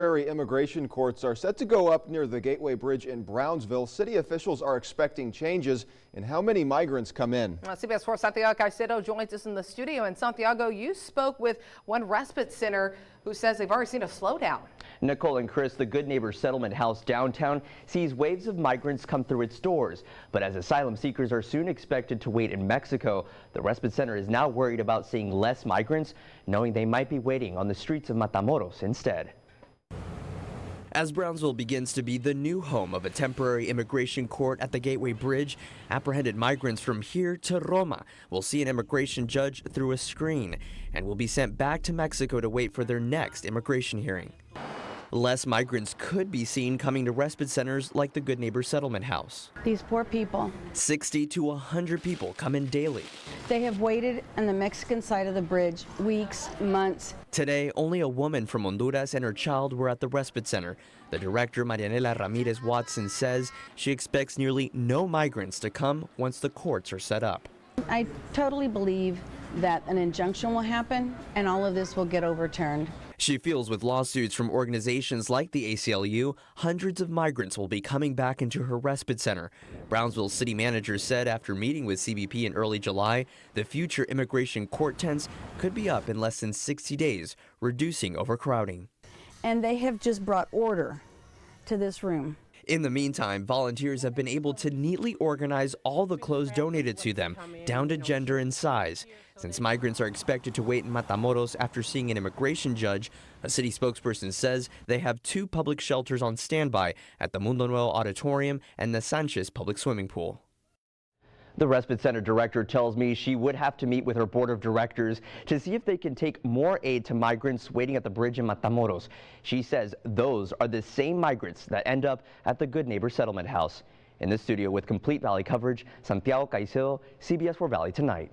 Temporary immigration courts are set to go up near the Gateway Bridge in Brownsville. City officials are expecting changes in how many migrants come in. CBS 4 Santiago Caicedo joins us in the studio. And Santiago, you spoke with one respite center who says they've already seen a slowdown. Nicole and Chris, the Good Neighbor Settlement House downtown sees waves of migrants come through its doors. But as asylum seekers are soon expected to wait in Mexico, the respite center is now worried about seeing less migrants, knowing they might be waiting on the streets of Matamoros instead. As Brownsville begins to be the new home of a temporary immigration court at the Gateway Bridge, apprehended migrants from here to Roma will see an immigration judge through a screen and will be sent back to Mexico to wait for their next immigration hearing. Less migrants could be seen coming to respite centers like the Good Neighbor Settlement House. These poor people. 60 to 100 people come in daily. They have waited on the Mexican side of the bridge weeks, months. Today, only a woman from Honduras and her child were at the respite center. The director, Marianela Ramirez Watson, says she expects nearly no migrants to come once the courts are set up. I totally believe that an injunction will happen and all of this will get overturned. She feels with lawsuits from organizations like the ACLU, hundreds of migrants will be coming back into her respite center. Brownsville city manager said after meeting with CBP in early July, the future immigration court tents could be up in less than 60 days, reducing overcrowding. And they have just brought order to this room. In the meantime, volunteers have been able to neatly organize all the clothes donated to them, down to gender and size. Since migrants are expected to wait in Matamoros after seeing an immigration judge, a city spokesperson says they have 2 public shelters on standby at the Mundo Nuevo Auditorium and the Sanchez Public Swimming Pool. The respite center director tells me she would have to meet with her board of directors to see if they can take more aid to migrants waiting at the bridge in Matamoros. She says those are the same migrants that end up at the Good Neighbor Settlement House. In the studio with complete Valley coverage, Santiago Caicedo, CBS 4 Valley Tonight.